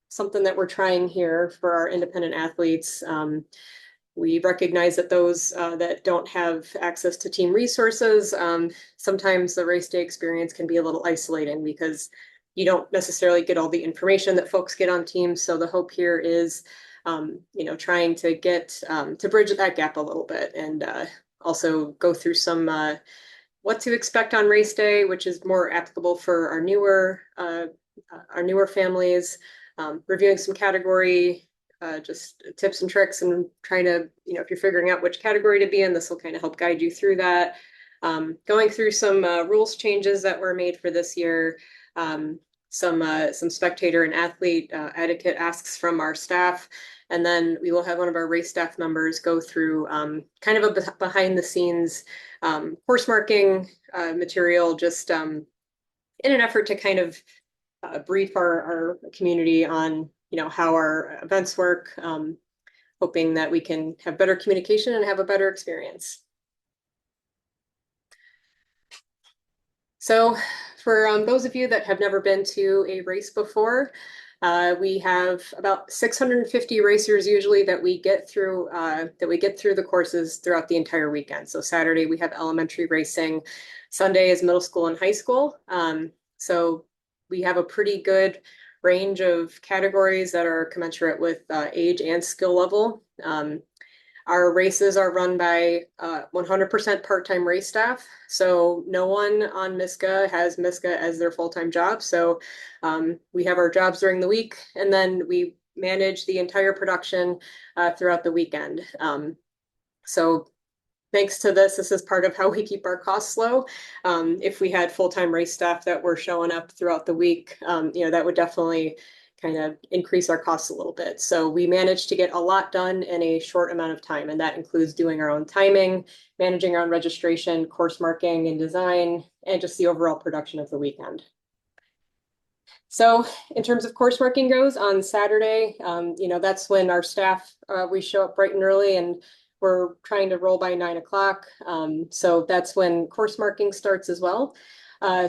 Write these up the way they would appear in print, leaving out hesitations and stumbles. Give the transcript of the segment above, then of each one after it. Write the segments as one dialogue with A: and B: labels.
A: something that we're trying here for our independent athletes. We recognize that those that don't have access to team resources, sometimes the race day experience can be a little isolating because you don't necessarily get all the information that folks get on teams. So the hope here is, trying to get to bridge that gap a little bit and also go through some what to expect on race day, which is more applicable for our newer families, reviewing some category just tips and tricks and trying to, if you're figuring out which category to be in, this will kind of help guide you through that. Going through some rules changes that were made for this year, some spectator and athlete etiquette asks from our staff, and then we will have one of our race staff members go through kind of a behind the scenes course marking material, just in an effort to kind of brief our community on how our events work, hoping that we can have better communication and have a better experience. So for those of you that have never been to a race before, we have about 650 racers usually that we get through the courses throughout the entire weekend. So Saturday we have elementary racing, Sunday is middle school and high school. So we have a pretty good range of categories that are commensurate with age and skill level. Our races are run by 100% part-time race staff. So no one on MISCA has MISCA as their full-time job. So we have our jobs during the week, and then we manage the entire production throughout the weekend. So thanks to this is part of how we keep our costs low. If we had full-time race staff that were showing up throughout the week, that would definitely kind of increase our costs a little bit. So we managed to get a lot done in a short amount of time, and that includes doing our own timing, managing our own registration, course marking and design, and just the overall production of the weekend. So in terms of course marking goes on Saturday, that's when our staff, we show up bright and early, and we're trying to roll by 9 o'clock. So that's when course marking starts as well.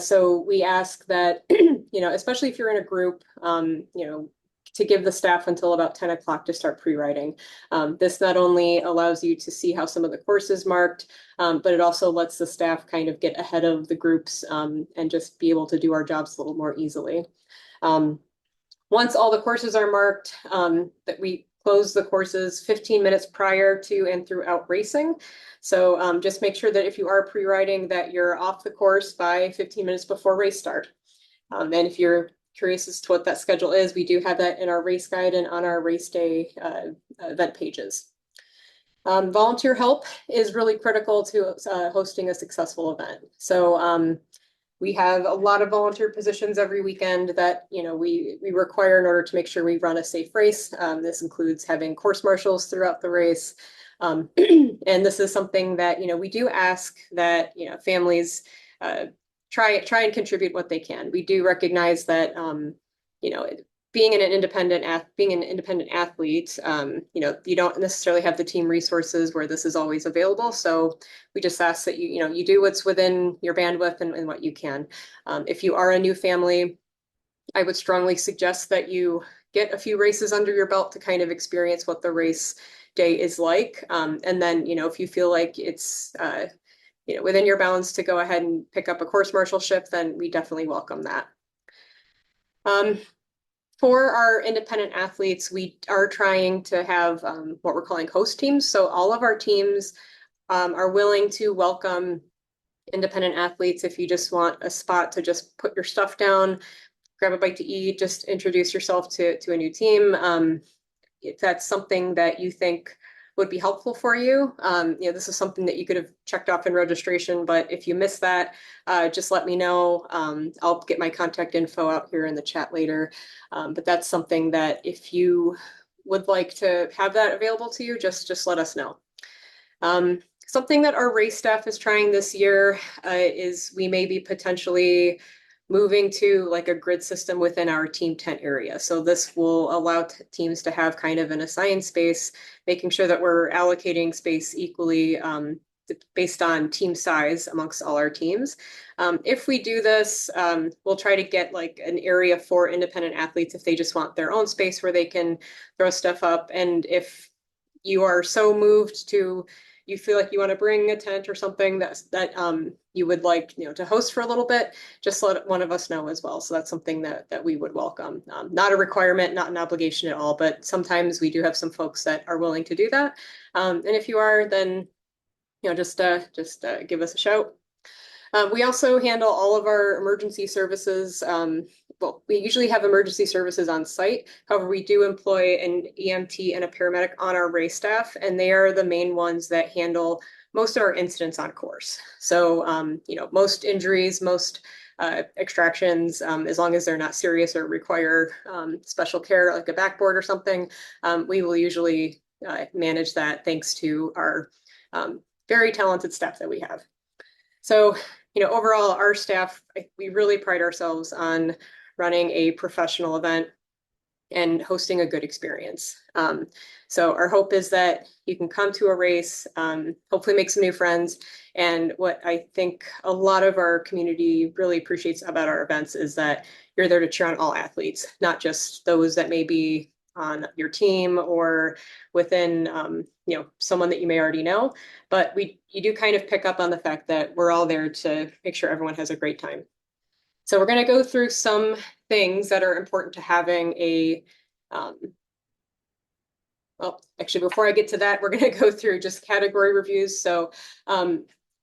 A: So we ask that, especially if you're in a group, to give the staff until about 10 o'clock to start pre-writing. This not only allows you to see how some of the courses marked, but it also lets the staff kind of get ahead of the groups and just be able to do our jobs a little more easily. Once all the courses are marked, that we close the courses 15 minutes prior to and throughout racing. So just make sure that if you are pre-riding that you're off the course by 15 minutes before race start. And if you're curious as to what that schedule is, we do have that in our race guide and on our race day event pages. Volunteer help is really critical to hosting a successful event. So we have a lot of volunteer positions every weekend that we require in order to make sure we run a safe race. This includes having course marshals throughout the race. And this is something that we do ask that families try and contribute what they can. We do recognize that being an independent athlete, you don't necessarily have the team resources where this is always available. So we just ask that you do what's within your bandwidth and what you can. If you are a new family, I would strongly suggest that you get a few races under your belt to kind of experience what the race day is like. And then, if you feel like it's within your bounds to go ahead and pick up a course marshalship, then we definitely welcome that. For our independent athletes, we are trying to have what we're calling host teams. So all of our teams are willing to welcome independent athletes. If you just want a spot to just put your stuff down, grab a bite to eat, just introduce yourself to a new team. If that's something that you think would be helpful for you, this is something that you could have checked off in registration, but if you missed that, just let me know. I'll get my contact info out here in the chat later. But that's something that if you would like to have that available to you, just let us know. Something that our race staff is trying this year is we may be potentially moving to like a grid system within our team tent area. So this will allow teams to have kind of an assigned space, making sure that we're allocating space equally based on team size amongst all our teams. If we do this, we'll try to get like an area for independent athletes if they just want their own space where they can throw stuff up. And if you are so moved to you feel like you want to bring a tent or something that you would like to host for a little bit, just let one of us know as well. So that's something that we would welcome. Not a requirement, not an obligation at all, but sometimes we do have some folks that are willing to do that. And if you are, then just give us a shout. We also handle all of our emergency services. Well, we usually have emergency services on site. However, we do employ an EMT and a paramedic on our race staff, and they are the main ones that handle most of our incidents on course. So, most injuries, most extractions, as long as they're not serious or require special care, like a backboard or something, we will usually manage that thanks to our very talented staff that we have. So, overall, our staff, we really pride ourselves on running a professional event and hosting a good experience. So our hope is that you can come to a race, hopefully make some new friends. And what I think a lot of our community really appreciates about our events is that you're there to cheer on all athletes, not just those that may be on your team or within someone that you may already know, but you do kind of pick up on the fact that we're all there to make sure everyone has a great time. So we're going to go through some things that are important to having a well, actually, before I get to that, we're going to go through just category reviews. So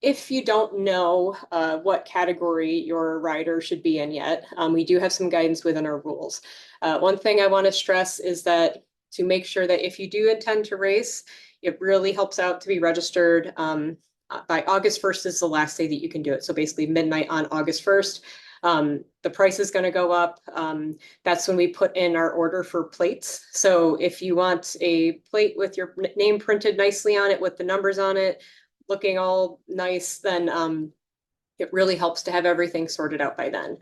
A: if you don't know what category your rider should be in yet, we do have some guidance within our rules. One thing I want to stress is that to make sure that if you do intend to race, it really helps out to be registered by August 1st is the last day that you can do it. So basically midnight on August 1st. The price is going to go up. That's when we put in our order for plates. So if you want a plate with your name printed nicely on it with the numbers on it, looking all nice, then it really helps to have everything sorted out by then.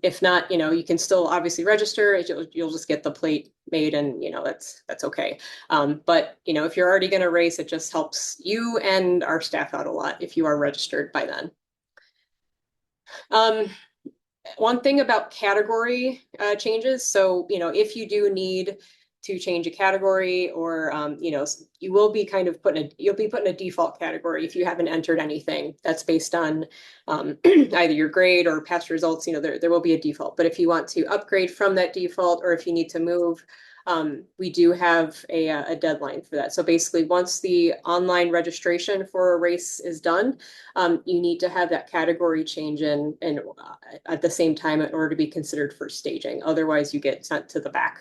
A: If not, you can still obviously register. You'll just get the plate made, and that's okay. But if you're already going to race, it just helps you and our staff out a lot if you are registered by then. One thing about category changes. So, if you do need to change a category or, you will be kind of you'll be put in a default category if you haven't entered anything that's based on either your grade or past results, there will be a default. But if you want to upgrade from that default or if you need to move, we do have a deadline for that. So basically, once the online registration for a race is done, you need to have that category change in at the same time in order to be considered for staging. Otherwise, you get sent to the back.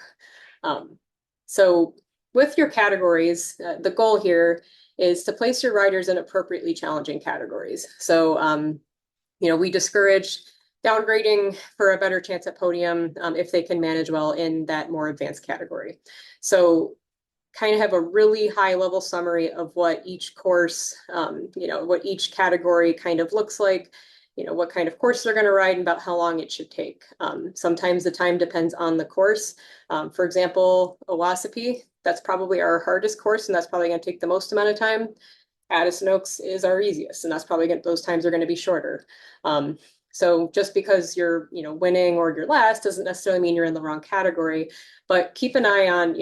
A: So with your categories, the goal here is to place your riders in appropriately challenging categories. So, we discourage downgrading for a better chance at podium if they can manage well in that more advanced category. So kind of have a really high level summary of what each course, what each category kind of looks like, what kind of course they're going to ride and about how long it should take. Sometimes the time depends on the course. For example, Owassapee, that's probably our hardest course, and that's probably going to take the most amount of time. Addison Oaks is our easiest, and that's probably those times are going to be shorter. So just because you're, winning or you're last doesn't necessarily mean you're in the wrong category, but keep an eye on,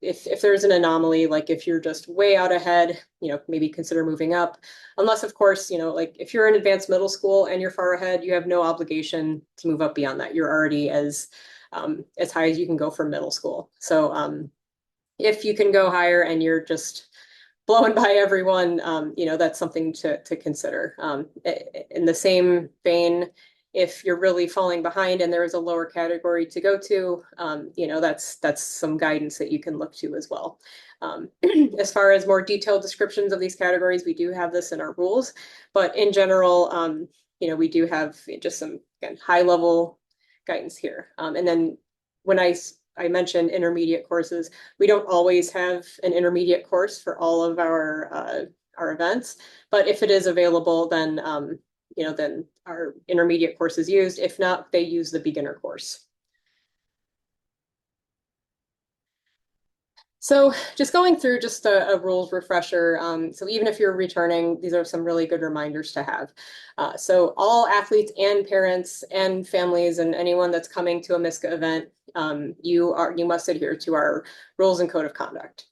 A: if there's an anomaly, like if you're just way out ahead, maybe consider moving up. Unless, of course, like if you're in advanced middle school and you're far ahead, you have no obligation to move up beyond that. You're already as high as you can go for middle school. So if you can go higher and you're just blowing by everyone, that's something to consider. In the same vein, if you're really falling behind and there is a lower category to go to, that's some guidance that you can look to as well. As far as more detailed descriptions of these categories, we do have this in our rules, but in general, we do have just some, again, high level guidance here. And then when I mentioned intermediate courses. We don't always have an intermediate course for all of our events, but if it is available, then then our intermediate course is used. If not, they use the beginner course. So just going through just a rules refresher. So even if you're returning, these are some really good reminders to have. So all athletes and parents and families and anyone that's coming to a MISCA event, you must adhere to our rules and code of conduct.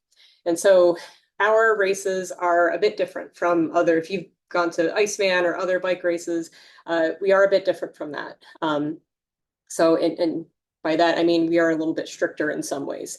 A: And so our races are a bit different from other, if you've gone to Iceman or other bike races, we are a bit different from that. And by that, I mean we are a little bit stricter in some ways.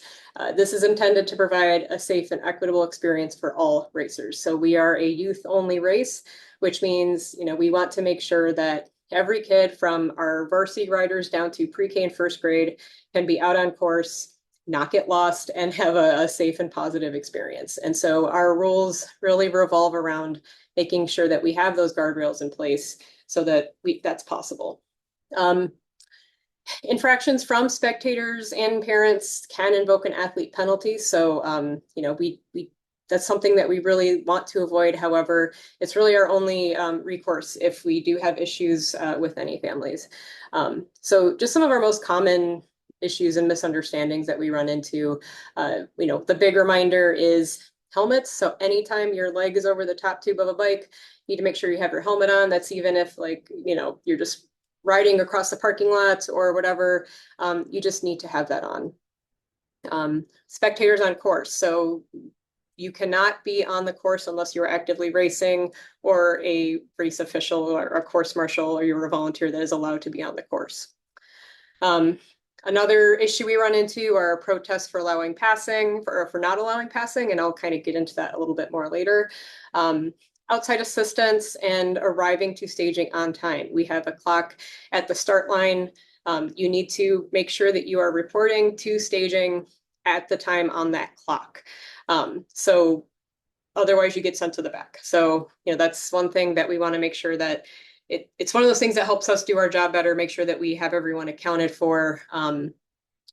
A: This is intended to provide a safe and equitable experience for all racers. So we are a youth-only race, which means, we want to make sure that every kid from our varsity riders down to pre-K and first grade can be out on course, not get lost, and have a safe and positive experience. And so our rules really revolve around making sure that we have those guardrails in place so that that's possible. Infractions from spectators and parents can invoke an athlete penalty. So, we that's something that we really want to avoid. However, it's really our only recourse if we do have issues with any families. So just some of our most common issues and misunderstandings that we run into, the big reminder is helmets. So anytime your leg is over the top tube of a bike, you need to make sure you have your helmet on. That's even if you're just riding across the parking lot or whatever, you just need to have that on. Spectators on course. So you cannot be on the course unless you're actively racing or a race official or a course marshal or you're a volunteer that is allowed to be on the course. Another issue we run into are protests for allowing passing or for not allowing passing, and I'll kind of get into that a little bit more later. Outside assistance and arriving to staging on time. We have a clock at the start line. You need to make sure that you are reporting to staging at the time on that clock. So otherwise you get sent to the back. So, that's one thing that we want to make sure that it's one of those things that helps us do our job better, make sure that we have everyone accounted for.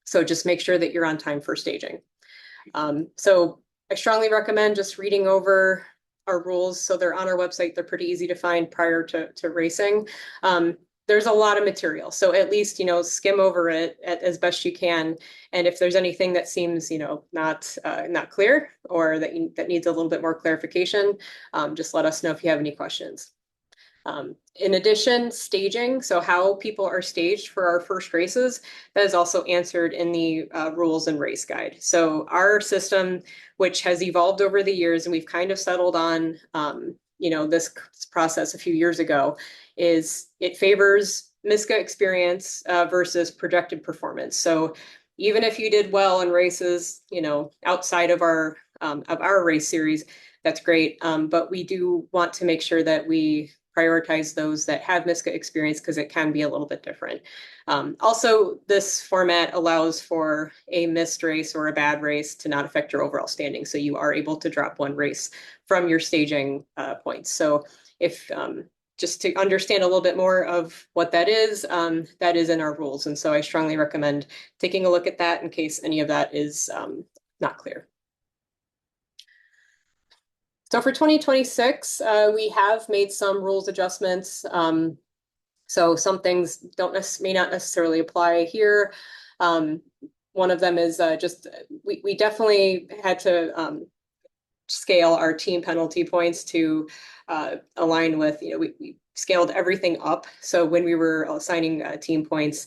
A: So just make sure that you're on time for staging. So I strongly recommend just reading over our rules. So they're on our website. They're pretty easy to find prior to racing. There's a lot of material. So at least, skim over it as best you can. And if there's anything that seems, not clear or that needs a little bit more clarification, just let us know if you have any questions. In addition, staging, so how people are staged for our first races, that is also answered in the rules and race guide. So our system, which has evolved over the years, and we've kind of settled on, this process a few years ago, is it favors MISCA experience versus projected performance. So even if you did well in races, outside of our race series, that's great. But we do want to make sure that we prioritize those that have MISCA experience because it can be a little bit different. Also, this format allows for a missed race or a bad race to not affect your overall standing. So you are able to drop one race from your staging points. So if just to understand a little bit more of what that is in our rules. And so I strongly recommend taking a look at that in case any of that is not clear. So for 2026, we have made some rules adjustments. So some things may not necessarily apply here. One of them is we definitely had to scale our team penalty points to align with, we scaled everything up. So when we were assigning team points,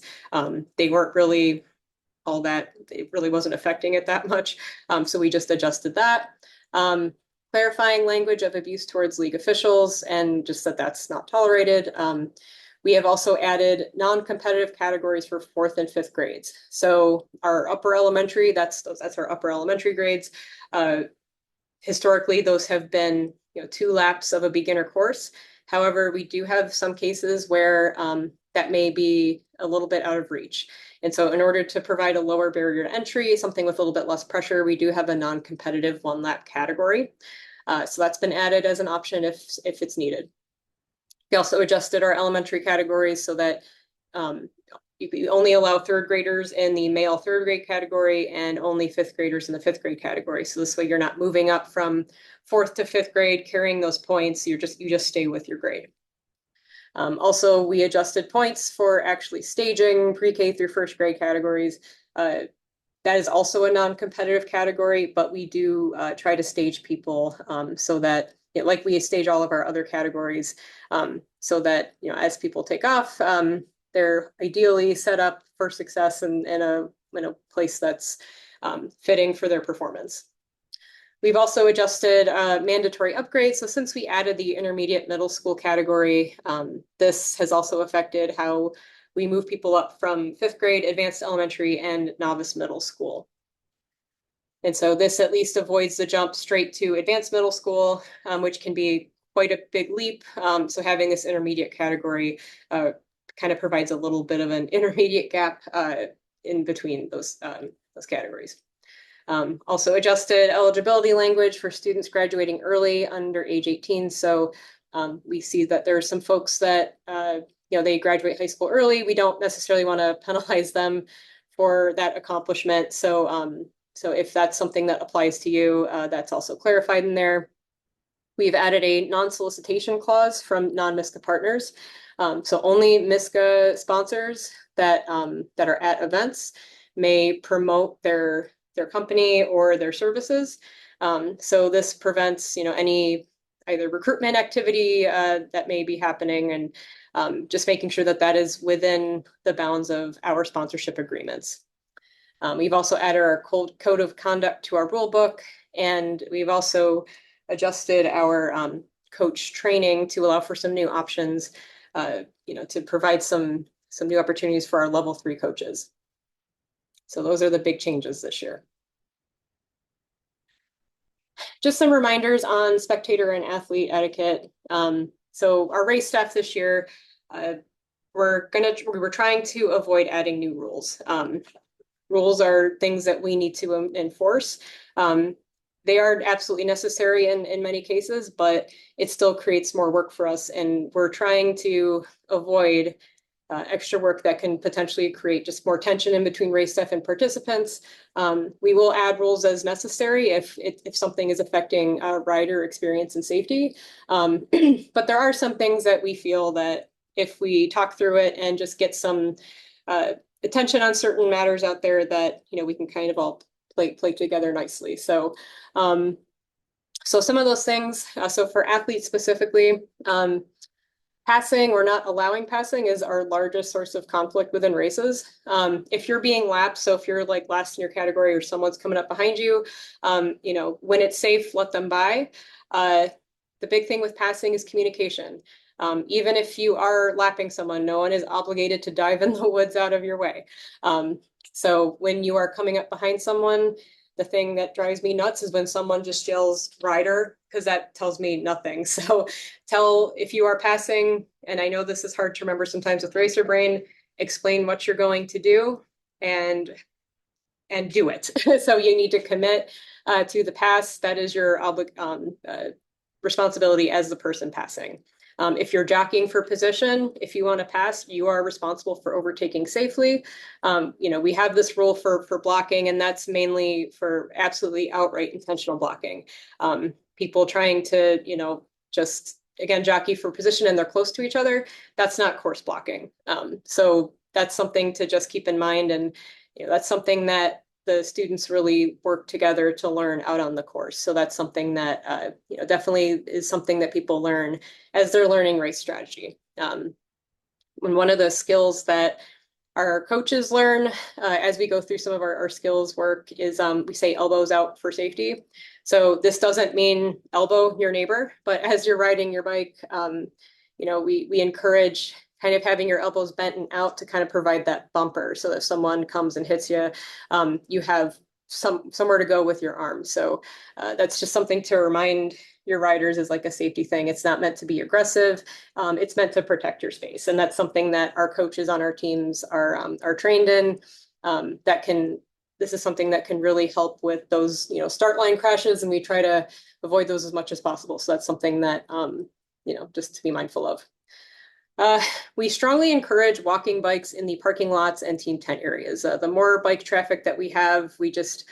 A: they weren't really all that, it really wasn't affecting it that much. So we just adjusted that. Clarifying language of abuse towards league officials and just that that's not tolerated. We have also added non-competitive categories for 4th and 5th grades. So our upper elementary, that's our upper elementary grades. Historically, those have been 2 laps of a beginner course. However, we do have some cases where that may be a little bit out of reach. And so in order to provide a lower barrier to entry, something with a little bit less pressure, we do have a non-competitive 1-lap category. So that's been added as an option if it's needed. We also adjusted our elementary categories so that you only allow 3rd graders in the male 3rd grade category and only 5th graders in the 5th grade category. So this way you're not moving up from 4th to 5th grade, carrying those points. You just stay with your grade. Also, we adjusted points for actually staging pre-K through 1st grade categories. That is also a non-competitive category, but we do try to stage people so that, like we stage all of our other categories, so that, as people take off, they're ideally set up for success in a place that's fitting for their performance. We've also adjusted mandatory upgrades. So since we added the intermediate middle school category, this has also affected how we move people up from 5th grade, advanced elementary, and novice middle school. And so this at least avoids the jump straight to advanced middle school, which can be quite a big leap. So having this intermediate category kind of provides a little bit of an intermediate gap in between those categories. Also adjusted eligibility language for students graduating early under age 18. So we see that there are some folks that, they graduate high school early. We don't necessarily want to penalize them for that accomplishment. So if that's something that applies to you, that's also clarified in there. We've added a non-solicitation clause from non-MISCA partners. So only MISCA sponsors that are at events may promote their company or their services. So this prevents, any either recruitment activity that may be happening, and just making sure that that is within the bounds of our sponsorship agreements. We've also added our code of conduct to our rule book, and we've also adjusted our coach training to allow for some new options, to provide some new opportunities for our level 3 coaches. So those are the big changes this year. Just some reminders on spectator and athlete etiquette. So our race staff this year, we're trying to avoid adding new rules. Rules are things that we need to enforce. They are absolutely necessary in many cases, but it still creates more work for us. And we're trying to avoid extra work that can potentially create just more tension in between race staff and participants. We will add rules as necessary if something is affecting rider experience and safety. But there are some things that we feel that if we talk through it and just get some attention on certain matters out there, that we can kind of all play together nicely. So some of those things. So for athletes specifically, passing or not allowing passing is our largest source of conflict within races. If you're being lapped, so if you're like last in your category or someone's coming up behind you, when it's safe, let them by. The big thing with passing is communication. Even if you are lapping someone, no one is obligated to dive in the woods out of your way. So when you are coming up behind someone, the thing that drives me nuts is when someone just yells rider, because that tells me nothing. So if you are passing, and I know this is hard to remember sometimes with racer brain, explain what you're going to do and do it. So you need to commit to the pass. That is your responsibility as the person passing. If you're jockeying for position, if you want to pass, you are responsible for overtaking safely. We have this rule for blocking, and that's mainly for absolutely outright intentional blocking. People trying to, just, again, jockey for position and they're close to each other, that's not course blocking. So that's something to just keep in mind. And, that's something that the students really work together to learn out on the course. So that's something that, definitely is something that people learn as they're learning race strategy. And one of the skills that our coaches learn as we go through some of our skills work is we say elbows out for safety. So this doesn't mean elbow your neighbor, but as you're riding your bike, we encourage kind of having your elbows bent and out to kind of provide that bumper. So if someone comes and hits you, you have somewhere to go with your arm. So that's just something to remind your riders is like a safety thing. It's not meant to be aggressive. It's meant to protect your space. And that's something that our coaches on our teams are trained in. This is something that can really help with those, start line crashes, and we try to avoid those as much as possible. So that's something that, just to be mindful of. We strongly encourage walking bikes in the parking lots and team tent areas. The more bike traffic that we have, we just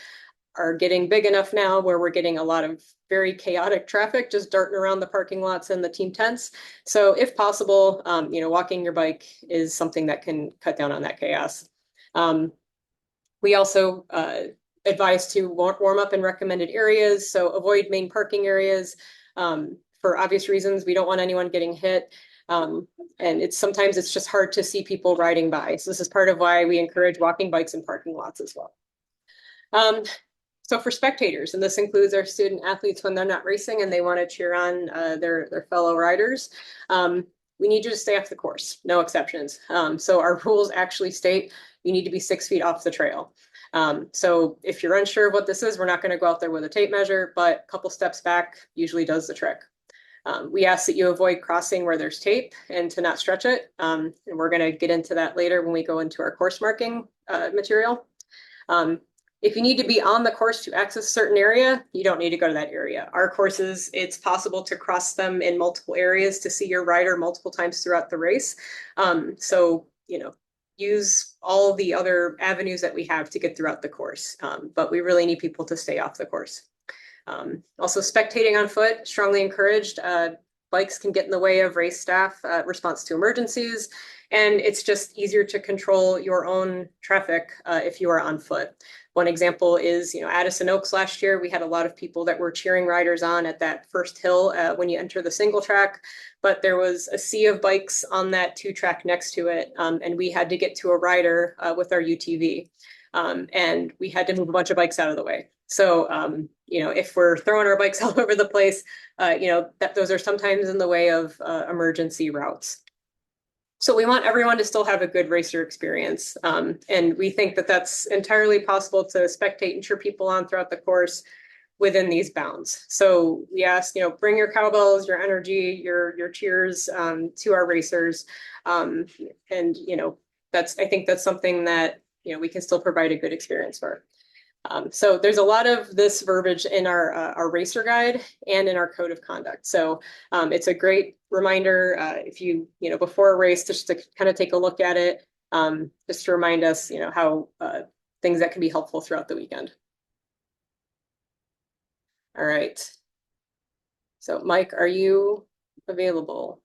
A: are getting big enough now where we're getting a lot of very chaotic traffic just darting around the parking lots and the team tents. So if possible, walking your bike is something that can cut down on that chaos. We also advise to warm up in recommended areas, so avoid main parking areas. For obvious reasons, we don't want anyone getting hit. And sometimes it's just hard to see people riding by. So this is part of why we encourage walking, bikes, and parking lots as well. So for spectators, and this includes our student athletes when they're not racing and they want to cheer on their fellow riders, we need you to stay off the course, no exceptions. So our rules actually state you need to be 6 feet off the trail. So if you're unsure of what this is, we're not going to go out there with a tape measure, but a couple steps back usually does the trick. We ask that you avoid crossing where there's tape and to not stretch it. And we're going to get into that later when we go into our course marking material. If you need to be on the course to access a certain area, you don't need to go to that area. Our courses, it's possible to cross them in multiple areas to see your rider multiple times throughout the race. So, use all the other avenues that we have to get throughout the course. But we really need people to stay off the course. Also, spectating on foot, strongly encouraged. Bikes can get in the way of race staff response to emergencies, and it's just easier to control your own traffic if you are on foot. One example is, Addison Oaks last year, we had a lot of people that were cheering riders on at that first hill when you enter the single track, but there was a sea of bikes on that 2-track next to it, and we had to get to a rider with our UTV, and we had to move a bunch of bikes out of the way. So, if we're throwing our bikes all over the place, those are sometimes in the way of emergency routes. So we want everyone to still have a good racer experience. And we think that that's entirely possible to spectate and cheer people on throughout the course within these bounds. So we ask, bring your cowbells, your energy, your cheers to our racers. And, I think that's something that, we can still provide a good experience for. So there's a lot of this verbiage in our racer guide and in our code of conduct. So it's a great reminder if you, before a race, just to kind of take a look at it, just to remind us, how things that can be helpful throughout the weekend. All right. So Mike, are you available?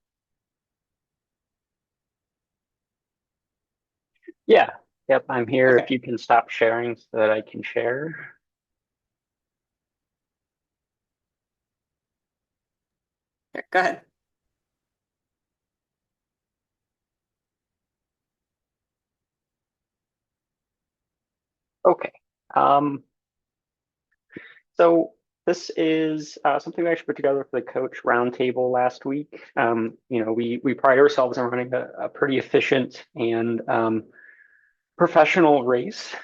B: Yeah. Yep, I'm here.
A: Okay.
B: If you can stop sharing so that I can share.
A: Okay, go ahead.
B: Okay. So this is something we actually put together for the coach roundtable last week. We pride ourselves on running a pretty efficient and professional race,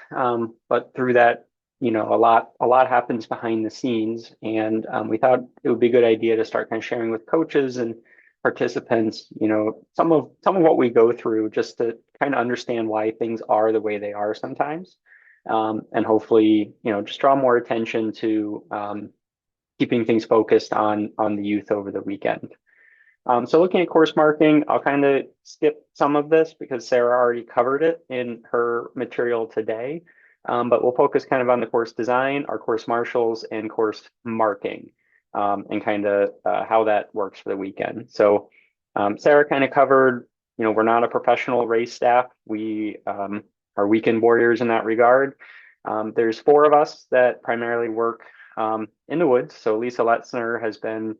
B: but through that, a lot happens behind the scenes, and we thought it would be a good idea to start kind of sharing with coaches and participants, some of what we go through, just to kind of understand why things are the way they are sometimes, and hopefully, just draw more attention to keeping things focused on the youth over the weekend. So looking at course marking, I'll kind of skip some of this because Sarah already covered it in her material today. But we'll focus kind of on the course design, our course marshals, and course marking, and kind of how that works for the weekend. So Sarah kind of covered, we're not a professional race staff. We are weekend warriors in that regard. There's 4 of us that primarily work in the woods. So Lisa Letzner has been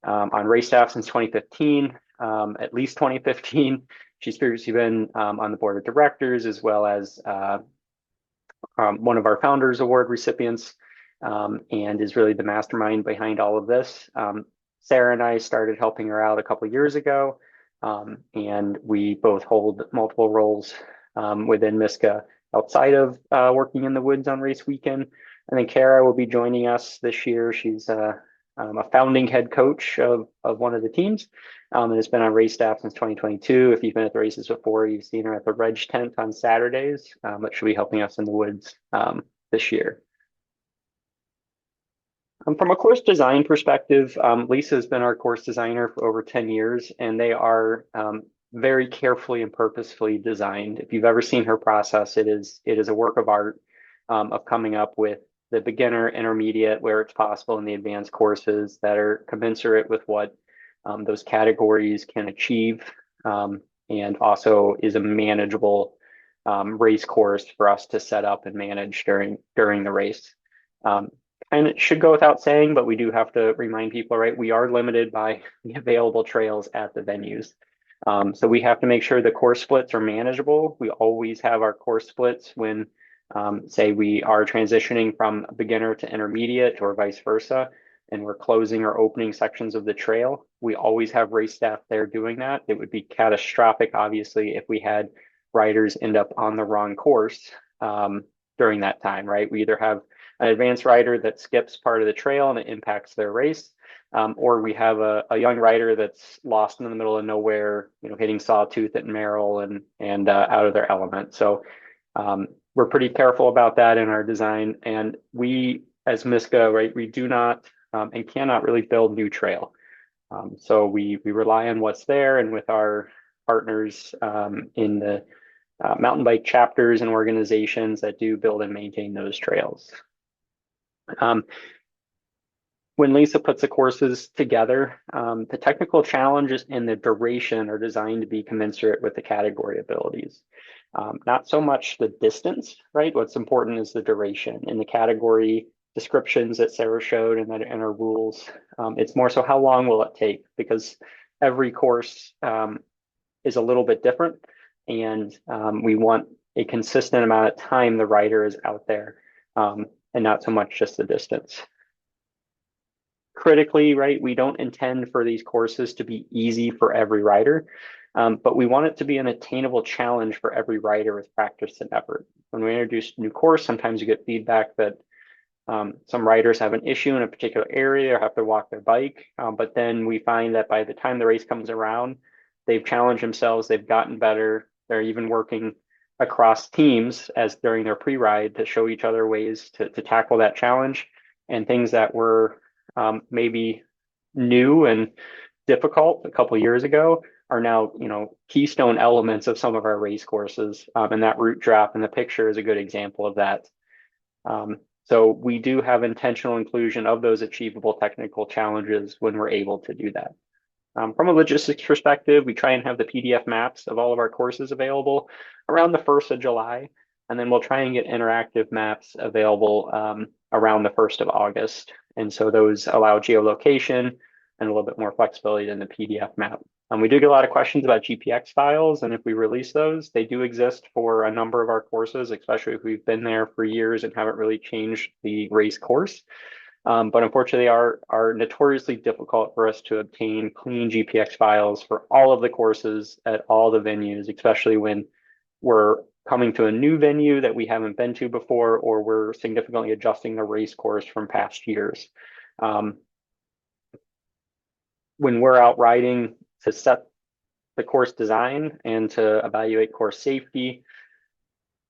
B: on race staff since 2015, at least 2015. She's previously been on the board of directors, as well as one of our Founders Award recipients, and is really the mastermind behind all of this. Sarah and I started helping her out a couple of years ago, and we both hold multiple roles within MISCA outside of working in the woods on race weekend. I think Kara will be joining us this year. She's a founding head coach of one of the teams, and has been on race staff since 2022. If you've been at the races before, you've seen her at the Reg tent on Saturdays, but she'll be helping us in the woods this year. From a course design perspective, Lisa has been our course designer for over 10 years, and they are very carefully and purposefully designed. If you've ever seen her process, it is a work of art of coming up with the beginner, intermediate, where it's possible, and the advanced courses that are commensurate with what those categories can achieve, and also is a manageable race course for us to set up and manage during the race. Um, and it should go without saying, but we do have to remind people, right? We are limited by the available trails at the venues. So we have to make sure the course splits are manageable. We always have our course splits when, say, we are transitioning from beginner to intermediate or vice versa, and we're closing or opening sections of the trail. We always have race staff there doing that. It would be catastrophic, obviously, if we had riders end up on the wrong course during that time, right? We either have an advanced rider that skips part of the trail and it impacts their race, or we have a young rider that's lost in the middle of nowhere, hitting sawtooth and marrow and out of their element. So we're pretty careful about that in our design. And we, as MISCA, right, we do not and cannot really build new trail. So we rely on what's there, and with our partners in the mountain bike chapters and organizations that do build and maintain those trails. When Lisa puts the courses together, the technical challenges and the duration are designed to be commensurate with the category abilities. Not so much the distance, right? What's important is the duration. In the category descriptions that Sarah showed and that in our rules, it's more so how long will it take, because every course is a little bit different, and we want a consistent amount of time the rider is out there, and not so much just the distance. Critically, right, we don't intend for these courses to be easy for every rider, but we want it to be an attainable challenge for every rider with practice and effort. When we introduce a new course, sometimes you get feedback that some riders have an issue in a particular area or have to walk their bike, but then we find that by the time the race comes around, they've challenged themselves, they've gotten better, they're even working across teams as during their pre-ride to show each other ways to tackle that challenge, and things that were maybe new and difficult a couple years ago are now, keystone elements of some of our race courses. And that route drop in the picture is a good example of that. So we do have intentional inclusion of those achievable technical challenges when we're able to do that. From a logistics perspective, we try and have the PDF maps of all of our courses available around the 1st of July, and then we'll try and get interactive maps available around the 1st of August. And so those allow geolocation and a little bit more flexibility than the PDF map. We do get a lot of questions about GPX files, and if we release those, they do exist for a number of our courses, especially if we've been there for years and haven't really changed the race course. But unfortunately, are notoriously difficult for us to obtain clean GPX files for all of the courses at all the venues, especially when we're coming to a new venue that we haven't been to before, or we're significantly adjusting the race course from past years. When we're out riding to set the course design and to evaluate course safety,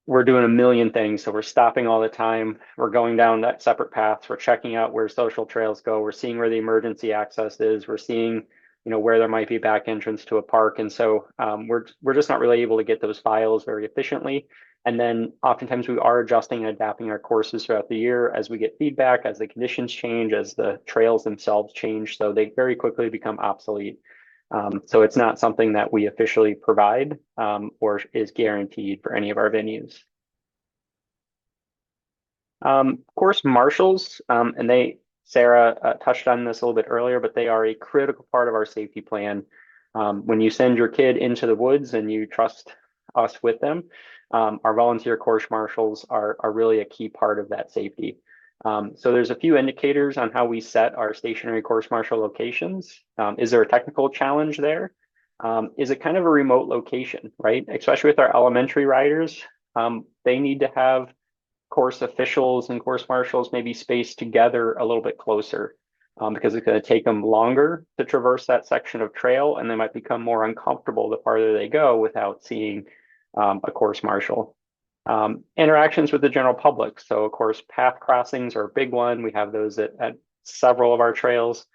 B: we're doing a million things. So we're stopping all the time. We're going down that separate paths. We're checking out where social trails go. We're seeing where the emergency access is. We're seeing, where there might be back entrance to a park. And so we're just not really able to get those files very efficiently. And then oftentimes we are adjusting and adapting our courses throughout the year as we get feedback, as the conditions change, as the trails themselves change. So they very quickly become obsolete. So it's not something that we officially provide or is guaranteed for any of our venues. Course marshals, and Sarah touched on this a little bit earlier, but they are a critical part of our safety plan. When you send your kid into the woods and you trust us with them, our volunteer course marshals are really a key part of that safety. So there's a few indicators on how we set our stationary course marshal locations. Is there a technical challenge there? Is it kind of a remote location, right? Especially with our elementary riders, they need to have course officials and course marshals maybe spaced together a little bit closer, because it's going to take them longer to traverse that section of trail, and they might become more uncomfortable the farther they go without seeing a course marshal. Interactions with the general public. So of course, path crossings are a big one. We have those at several of our trails.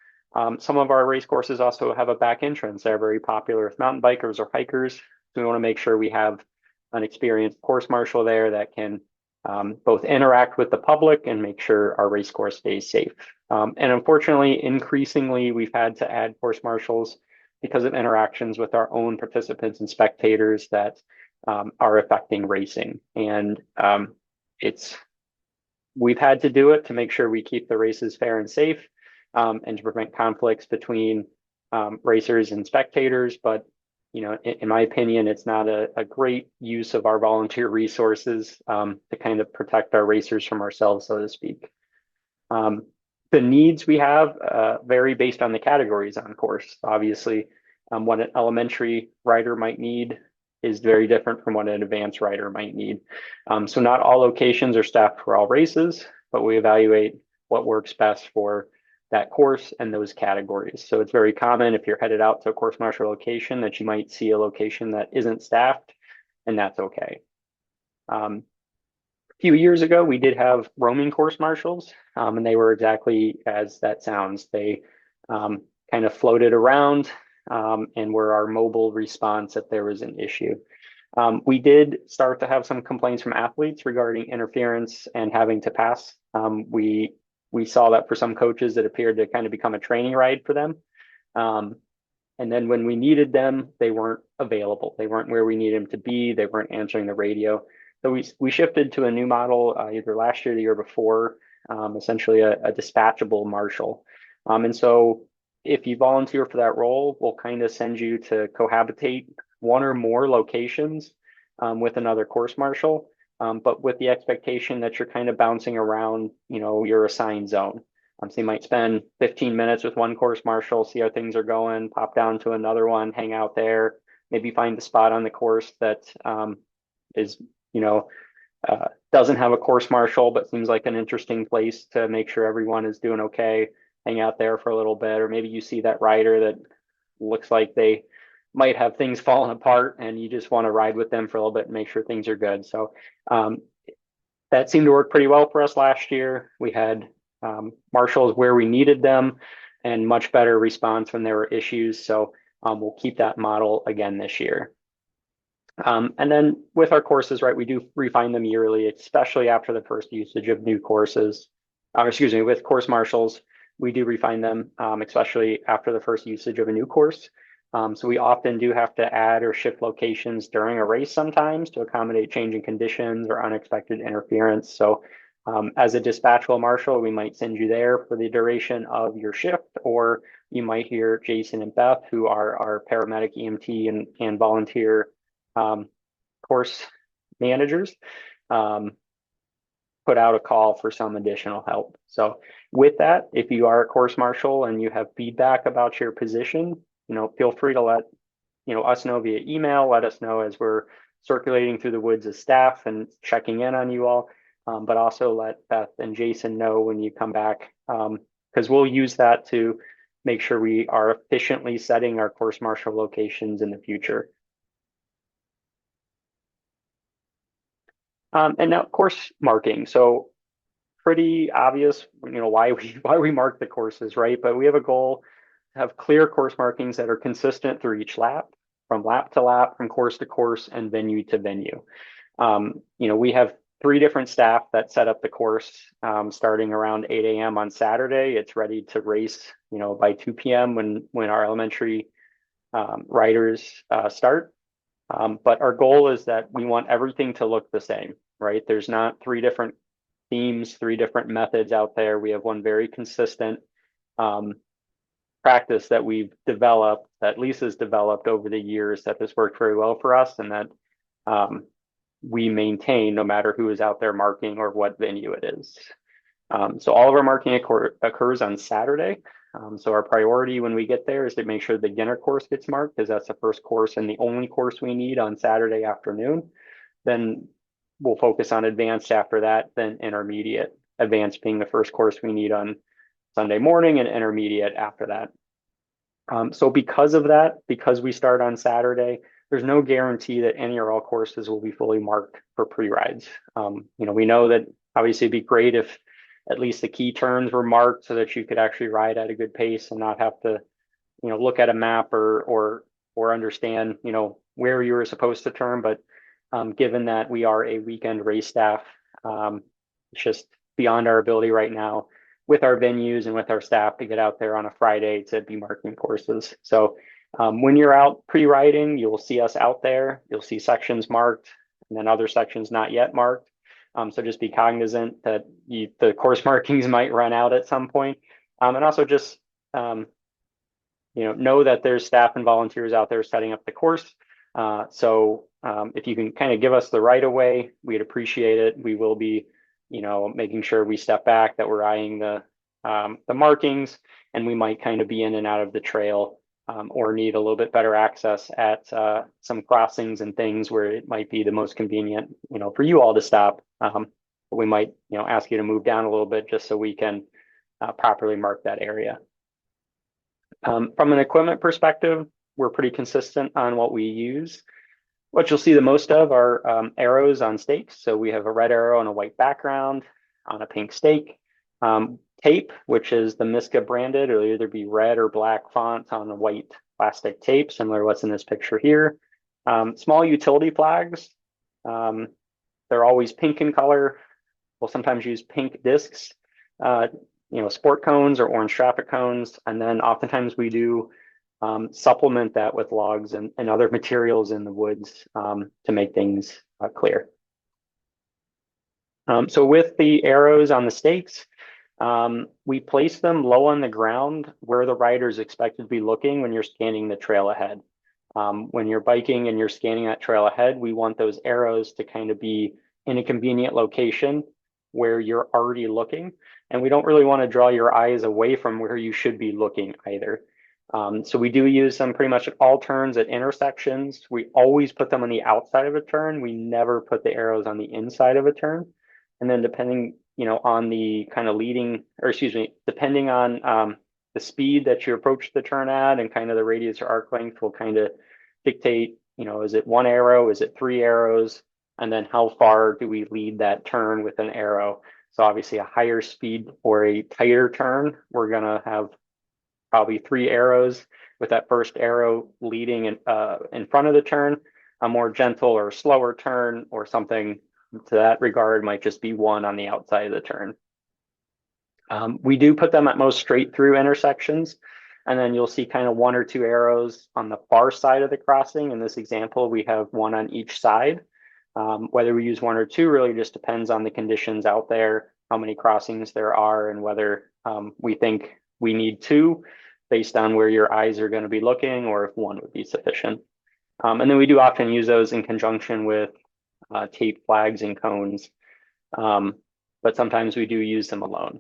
B: Some of our race courses also have a back entrance. They're very popular with mountain bikers or hikers. So we want to make sure we have an experienced course marshal there that can both interact with the public and make sure our race course stays safe. And unfortunately, increasingly, we've had to add course marshals because of interactions with our own participants and spectators that are affecting racing. And it's we've had to do it to make sure we keep the races fair and safe, and to prevent conflicts between racers and spectators. But in my opinion, it's not a great use of our volunteer resources to kind of protect our racers from ourselves, so to speak. Um, the needs we have vary based on the categories on course. Obviously, what an elementary rider might need is very different from what an advanced rider might need. So not all locations are staffed for all races, but we evaluate what works best for that course and those categories. So it's very common if you're headed out to a course marshal location that you might see a location that isn't staffed, and that's okay. Few years ago, we did have roaming course marshals, and they were exactly as that sounds. They kind of floated around and were our mobile response if there was an issue. We did start to have some complaints from athletes regarding interference and having to pass. We saw that for some coaches, it appeared to kind of become a training ride for them. And then when we needed them, they weren't available. They weren't where we needed them to be. They weren't answering the radio. So we shifted to a new model either last year or the year before, essentially a dispatchable marshal. And so if you volunteer for that role, we'll kind of send you to cohabitate one or more locations with another course marshal, but with the expectation that you're kind of bouncing around, your assigned zone. So you might spend 15 minutes with one course marshal, see how things are going, pop down to another one, hang out there, maybe find the spot on the course that is doesn't have a course marshal, but seems like an interesting place to make sure everyone is doing okay. Hang out there for a little bit, or maybe you see that rider that looks like they might have things falling apart and you just want to ride with them for a little bit and make sure things are good. So that seemed to work pretty well for us last year. We had marshals where we needed them and much better response when there were issues. So we'll keep that model again this year. And then with our courses, right, we do refine them yearly, especially after the first usage of new courses. With course marshals, we do refine them, especially after the first usage of a new course. So we often do have to add or shift locations during a race sometimes to accommodate changing conditions or unexpected interference. So as a dispatchable marshal, we might send you there for the duration of your shift, or you might hear Jason and Beth, who are our paramedic EMT and volunteer course managers, put out a call for some additional help. So with that, if you are a course marshal and you have feedback about your position, feel free to let us know via email. Let us know as we're circulating through the woods as staff and checking in on you all. But also let Beth and Jason know when you come back, because we'll use that to make sure we are efficiently setting our course marshal locations in the future. And now course marking. So pretty obvious, why we mark the courses, right? But we have a goal to have clear course markings that are consistent through each lap, from lap to lap, from course to course, and venue to venue. We have 3 different staff that set up the course starting around 8 a.m. on Saturday. It's ready to race, by 2 p.m. when our elementary riders start. But our goal is that we want everything to look the same, right? There's not 3 different themes, 3 different methods out there. We have one very consistent practice that we've developed, that Lisa's developed over the years, that has worked very well for us, and that we maintain no matter who is out there marking or what venue it is. So all of our marking occurs on Saturday. So our priority when we get there is to make sure the beginner course gets marked, because that's the first course and the only course we need on Saturday afternoon. Then we'll focus on advanced after that, then intermediate. Advanced being the first course we need on Sunday morning, and intermediate after that. So because of that, because we start on Saturday, there's no guarantee that any or all courses will be fully marked for pre-rides. We know that obviously it'd be great if at least the key turns were marked so that you could actually ride at a good pace and not have to, look at a map or understand, where you were supposed to turn. But given that we are a weekend race staff, it's just beyond our ability right now with our venues and with our staff to get out there on a Friday to be marking courses. So When you're out pre-riding, you'll see us out there. You'll see sections marked and then other sections not yet marked. So just be cognizant that the course markings might run out at some point. And also just um, know that there's staff and volunteers out there setting up the course. So if you can kind of give us the right of way, we'd appreciate it. We will be, making sure we step back, that we're eyeing the markings, and we might kind of be in and out of the trail, or need a little bit better access at some crossings and things where it might be the most convenient, for you all to stop. But we might, ask you to move down a little bit just so we can properly mark that area. From an equipment perspective, we're pretty consistent on what we use. What you'll see the most of are arrows on stakes. So we have a red arrow on a white background on a pink stake. Tape, which is the Miska branded, it'll either be red or black font on a white plastic tape, similar to what's in this picture here. Small utility flags. They're always pink in color. We'll sometimes use pink discs, sport cones or orange traffic cones. And then oftentimes we do supplement that with logs and other materials in the woods to make things clear. So with the arrows on the stakes, we place them low on the ground where the rider is expected to be looking when you're scanning the trail ahead. When you're biking and you're scanning that trail ahead, we want those arrows to kind of be in a convenient location where you're already looking. And we don't really want to draw your eyes away from where you should be looking either. So we do use them pretty much at all turns at intersections. We always put them on the outside of a turn. We never put the arrows on the inside of a turn. And then depending, on the kind of depending on the speed that you approach the turn at and kind of the radius or arc length will kind of dictate, is it one arrow? Is it three arrows? And then how far do we lead that turn with an arrow? So obviously a higher speed or a tighter turn, we're going to have probably three arrows with that first arrow leading in front of the turn. A more gentle or slower turn or something to that regard might just be one on the outside of the turn. We do put them at most straight through intersections, and then you'll see kind of one or two arrows on the far side of the crossing. In this example, we have one on each side. Whether we use one or two really just depends on the conditions out there, how many crossings there are, and whether we think we need two based on where your eyes are going to be looking, or if one would be sufficient. And then we do often use those in conjunction with tape flags and cones, but sometimes we do use them alone.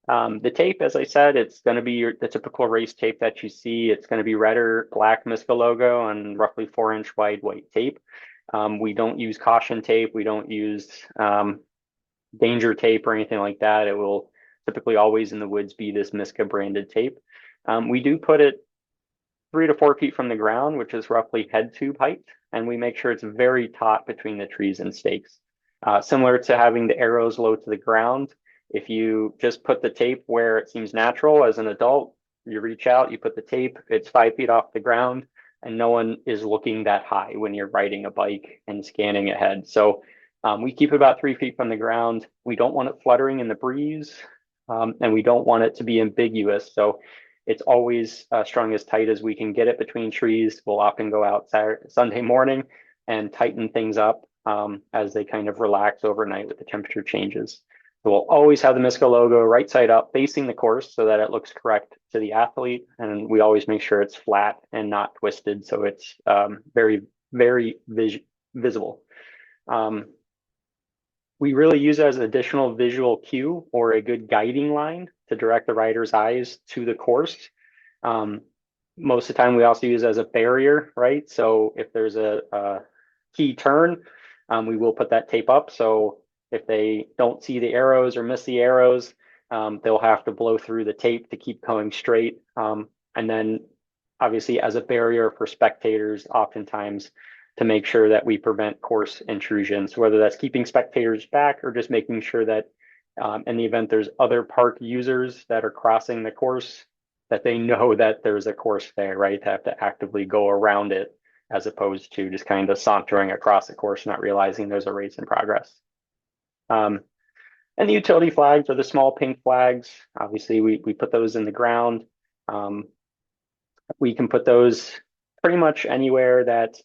B: The tape, as I said, it's going to be the typical race tape that you see. It's going to be red or black Miska logo on roughly 4-inch wide white tape. We don't use caution tape. We don't use danger tape or anything like that. It will typically always in the woods be this Miska branded tape. We do put it 3 to 4 feet from the ground, which is roughly head tube height, and we make sure it's very taut between the trees and stakes. Similar to having the arrows low to the ground, if you just put the tape where it seems natural as an adult, you reach out, you put the tape, it's 5 feet off the ground, and no one is looking that high when you're riding a bike and scanning ahead. So we keep it about 3 feet from the ground. We don't want it fluttering in the breeze, and we don't want it to be ambiguous. So it's always strung as tight as we can get it between trees. We'll often go out Sunday morning and tighten things up as they kind of relax overnight with the temperature changes. So we'll always have the Miska logo right side up facing the course so that it looks correct to the athlete. And we always make sure it's flat and not twisted, so it's very, very visible. We really use it as an additional visual cue or a good guiding line to direct the rider's eyes to the course. Most of the time we also use it as a barrier, right? So if there's a key turn, we will put that tape up. So if they don't see the arrows or miss the arrows, they'll have to blow through the tape to keep going straight. And then obviously as a barrier for spectators, oftentimes to make sure that we prevent course intrusion. So whether that's keeping spectators back or just making sure that in the event there's other park users that are crossing the course, that they know that there's a course there, right? To have to actively go around it as opposed to just kind of sauntering across the course, not realizing there's a race in progress. And the utility flags are the small pink flags. Obviously, we put those in the ground. We can put those pretty much anywhere that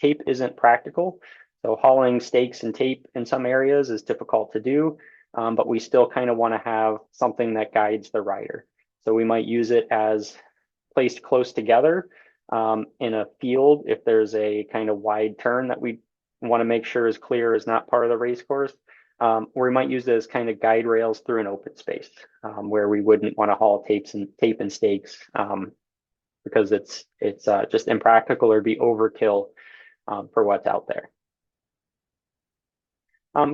B: tape isn't practical. So hauling stakes and tape in some areas is difficult to do, but we still kind of want to have something that guides the rider. So we might use it as placed close together in a field if there's a kind of wide turn that we want to make sure is clear, is not part of the race course. Or we might use it as kind of guide rails through an open space where we wouldn't want to haul tape and stakes because it's just impractical or be overkill for what's out there.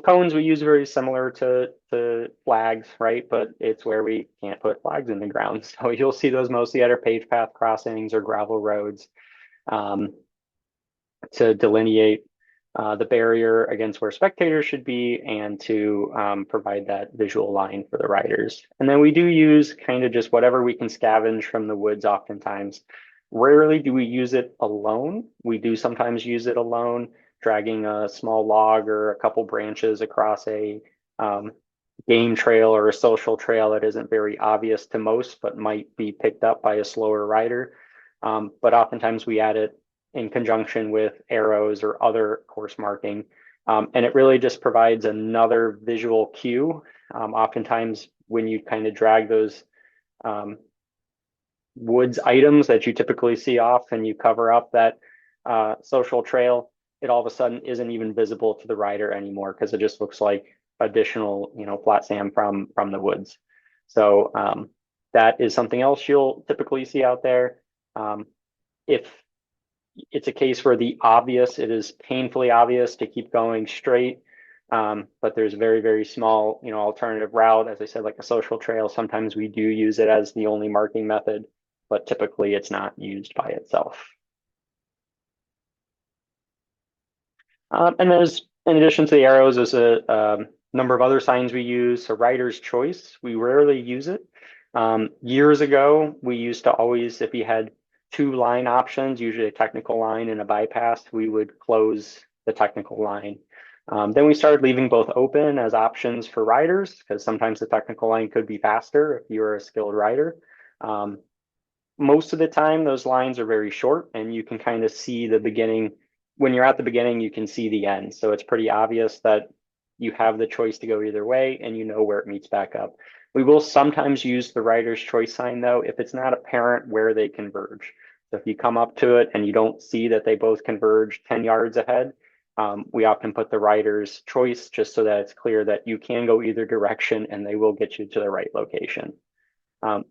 B: Cones we use very similar to flags, right? But it's where we can't put flags in the ground. So you'll see those mostly at our page path crossings or gravel roads to delineate the barrier against where spectators should be and to provide that visual line for the riders. And then we do use kind of just whatever we can scavenge from the woods oftentimes. Rarely do we use it alone. We do sometimes use it alone, dragging a small log or a couple branches across a game trail or a social trail that isn't very obvious to most, but might be picked up by a slower rider. But oftentimes we add it in conjunction with arrows or other course marking. And it really just provides another visual cue. Oftentimes when you kind of drag those woods items that you typically see off and you cover up that social trail, it all of a sudden isn't even visible to the rider anymore because it just looks like additional, flat sand from the woods. So that is something else you'll typically see out there. If it's a case where it is painfully obvious to keep going straight, but there's very, very small, alternative route, as I said, like a social trail. Sometimes we do use it as the only marking method, but typically it's not used by itself. And there's, in addition to the arrows, there's a number of other signs we use. So rider's choice, we rarely use it. Years ago, we used to always, if you had two line options, usually a technical line and a bypass, we would close the technical line. Then we started leaving both open as options for riders because sometimes the technical line could be faster if you're a skilled rider. Most of the time, those lines are very short and you can kind of see the beginning. When you're at the beginning, you can see the end. So it's pretty obvious that you have the choice to go either way and you know where it meets back up. We will sometimes use the rider's choice sign though, if it's not apparent where they converge. So if you come up to it and you don't see that they both converge 10 yards ahead, we often put the rider's choice just so that it's clear that you can go either direction and they will get you to the right location.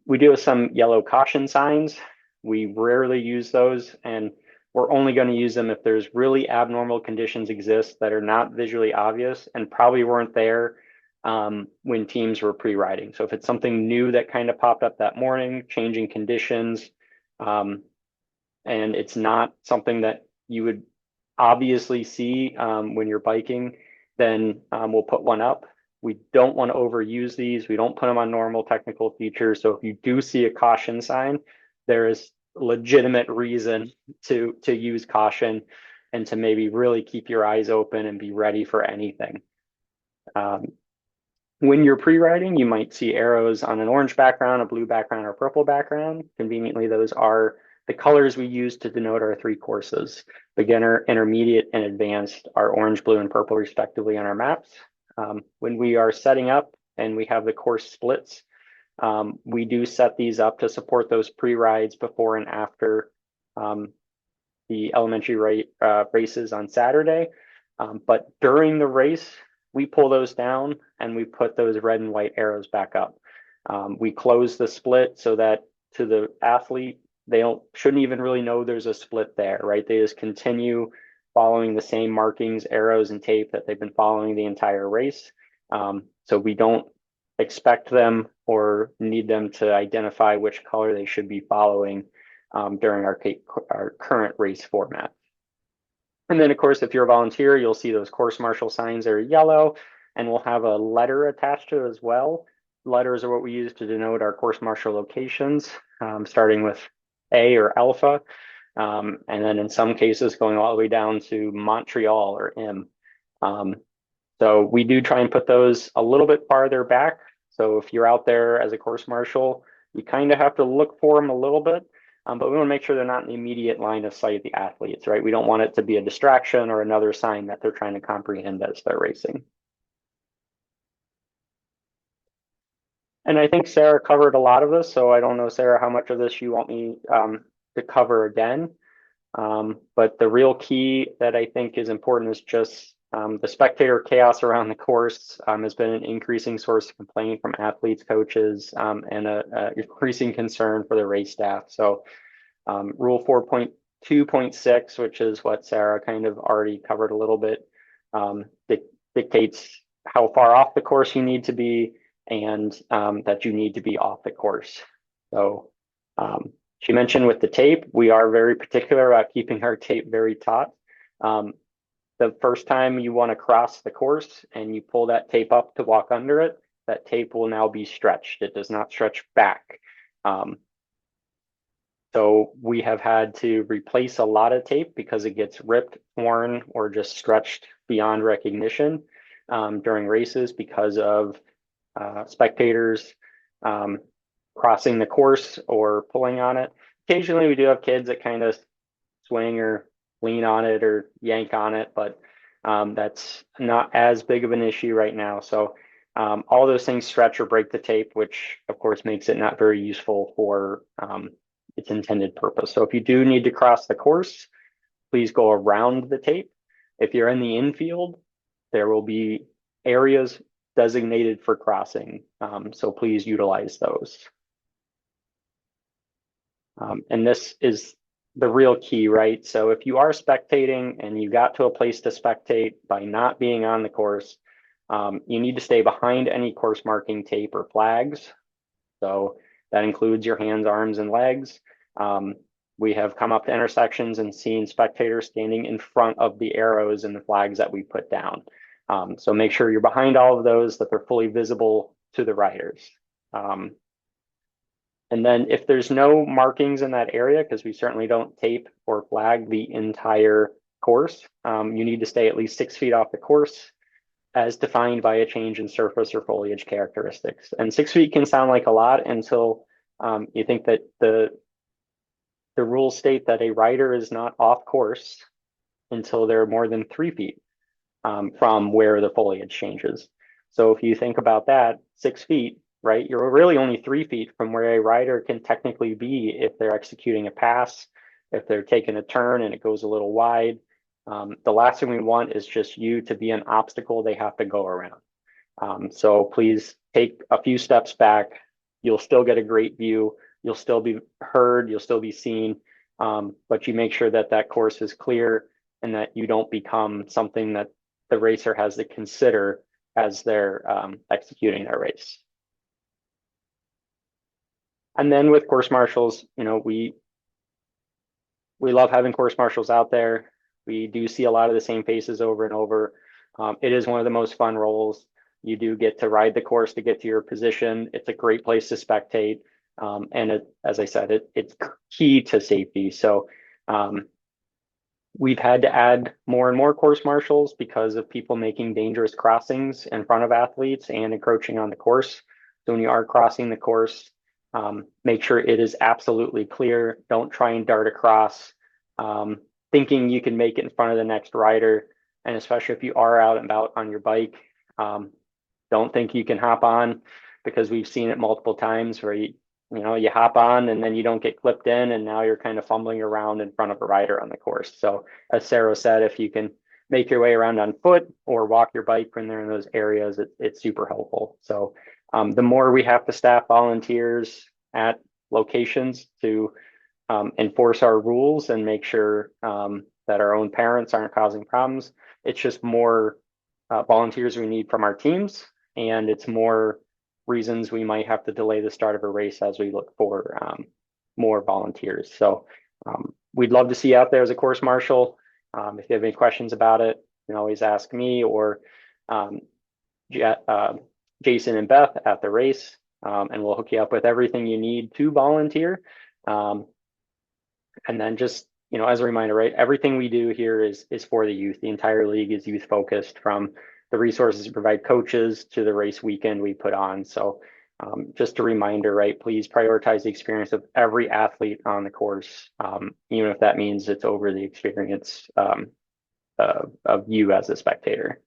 B: We do have some yellow caution signs. We rarely use those, and we're only going to use them if there's really abnormal conditions exist that are not visually obvious and probably weren't there when teams were pre-riding. So if it's something new that kind of popped up that morning, changing conditions, and it's not something that you would obviously see when you're biking, then we'll put one up. We don't want to overuse these. We don't put them on normal technical features. So if you do see a caution sign, there is legitimate reason to use caution and to maybe really keep your eyes open and be ready for anything. When you're pre-riding, you might see arrows on an orange background, a blue background, or purple background. Conveniently, those are the colors we use to denote our three courses. Beginner, intermediate, and advanced are orange, blue, and purple respectively on our maps. When we are setting up and we have the course splits, we do set these up to support those pre-rides before and after the elementary races on Saturday. But during the race, we pull those down and we put those red and white arrows back up. We close the split so that to the athlete, they shouldn't even really know there's a split there, right? They just continue following the same markings, arrows, and tape that they've been following the entire race. So we don't expect them or need them to identify which color they should be following during our current race format. And then, of course, if you're a volunteer, you'll see those course marshal signs are yellow, and we'll have a letter attached to it as well. Letters are what we use to denote our course marshal locations, starting with A or Alpha, and then in some cases going all the way down to Montreal or M. So we do try and put those a little bit farther back. So if you're out there as a course marshal, You kind of have to look for them a little bit, but we want to make sure they're not in the immediate line of sight of the athletes, right? We don't want it to be a distraction or another sign that they're trying to comprehend as they're racing. And I think Sarah covered a lot of this, so I don't know, Sarah, how much of this you want me to cover again. But the real key that I think is important is just the spectator chaos around the course has been an increasing source of complaint from athletes, coaches, and a increasing concern for the race staff. So Rule 4.2.6, which is what Sarah kind of already covered a little bit, dictates how far off the course you need to be and that you need to be off the course. So she mentioned with the tape, we are very particular about keeping our tape very taut. The first time you want to cross the course and you pull that tape up to walk under it, that tape will now be stretched. It does not stretch back. So we have had to replace a lot of tape because it gets ripped, torn, or just stretched beyond recognition during races because of spectators crossing the course or pulling on it. Occasionally we do have kids that kind of swing or lean on it or yank on it, but that's not as big of an issue right now. So all those things stretch or break the tape, which of course makes it not very useful for its intended purpose. So if you do need to cross the course, please go around the tape. If you're in the infield, there will be areas designated for crossing. So please utilize those. And this is the real key, right? So if you are spectating and you got to a place to spectate by not being on the course, you need to stay behind any course marking tape or flags. So that includes your hands, arms, and legs. We have come up to intersections and seen spectators standing in front of the arrows and the flags that we put down. So make sure you're behind all of those, that they're fully visible to the riders. And then if there's no markings in that area, because we certainly don't tape or flag the entire course, you need to stay at least 6 feet off the course as defined by a change in surface or foliage characteristics. And 6 feet can sound like a lot until you think that the rules state that a rider is not off course until they're more than 3 feet from where the foliage changes. So if you think about that, 6 feet, right, you're really only 3 feet from where a rider can technically be if they're executing a pass, if they're taking a turn and it goes a little wide. The last thing we want is just you to be an obstacle they have to go around. So please take a few steps back. You'll still get a great view. You'll still be heard. You'll still be seen. But you make sure that that course is clear and that you don't become something that the racer has to consider as they're executing their race. And then with course marshals, you know, we love having course marshals out there. We do see a lot of the same faces over and over. It is one of the most fun roles. You do get to ride the course to get to your position. It's a great place to spectate. And as I said, it's key to safety. So we've had to add more and more course marshals because of people making dangerous crossings in front of athletes and encroaching on the course. So when you are crossing the course, make sure it is absolutely clear. Don't try and dart across thinking you can make it in front of the next rider. And especially if you are out and about on your bike, don't think you can hop on, because we've seen it multiple times where you hop on and then you don't get clipped in and now you're kind of fumbling around in front of a rider on the course. So as Sarah said, if you can make your way around on foot or walk your bike when they're in those areas, it's super helpful. So the more we have to staff volunteers at locations to enforce our rules and make sure that our own parents aren't causing problems, it's just more volunteers we need from our teams, and it's more reasons we might have to delay the start of a race as we look for more volunteers. So we'd love to see you out there as a course marshal. If you have any questions about it, you can always ask me or Jason and Beth at the race, and we'll hook you up with everything you need to volunteer. And then just, as a reminder, right, everything we do here is for the youth. The entire league is youth focused, from the resources to provide coaches to the race weekend we put on. So Just a reminder, right? Please prioritize the experience of every athlete on the course, even if that means it's over the experience of you as a spectator.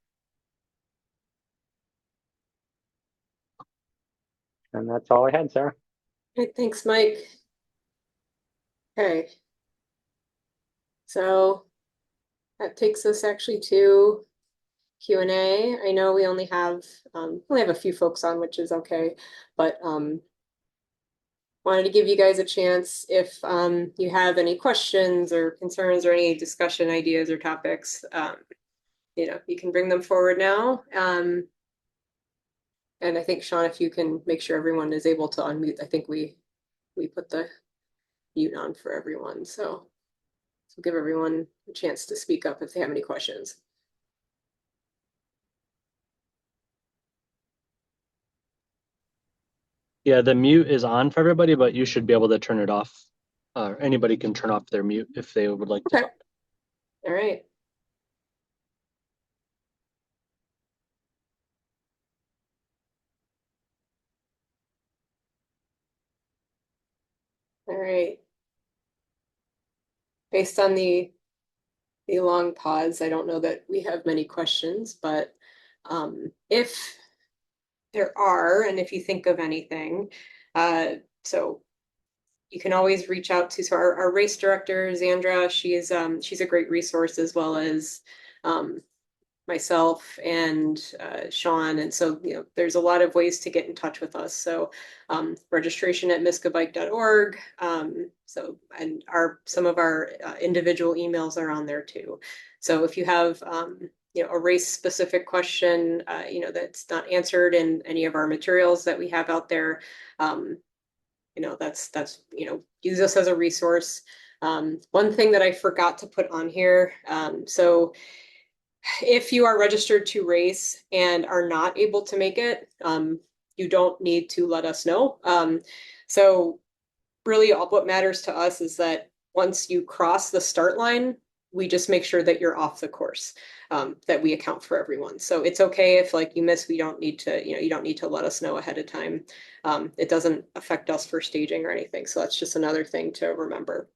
B: And that's all I had, Sarah.
A: Great, thanks, Mike. Okay, so that takes us actually to Q&A. I know we only have a few folks on, which is okay, but wanted to give you guys a chance if you have any questions or concerns or any discussion ideas or topics, you can bring them forward now. And I think Sean, if you can make sure everyone is able to unmute, I think we put the mute on for everyone. So give everyone a chance to speak up if they have any questions.
C: Yeah, the mute is on for everybody, but you should be able to turn it off. Anybody can turn off their mute if they would like to
A: Okay.
C: talk.
A: All right. All right. Based on the long pause, I don't know that we have many questions, but if there are, and if you think of anything, so you can always reach out to our race director, Xandra. She's a great resource, as well as myself and Sean. And so, there's a lot of ways to get in touch with us. So registration at miskabike.org. And some of our individual emails are on there too. So if you have a race specific question, that's not answered in any of our materials that we have out there, that's use us as a resource. One thing that I forgot to put on here, so if you are registered to race and are not able to make it, you don't need to let us know. So really what matters to us is that once you cross the start line, we just make sure that you're off the course, that we account for everyone. So it's okay if you miss, you don't need to let us know ahead of time. It doesn't affect us for staging or anything. So that's just another thing to remember.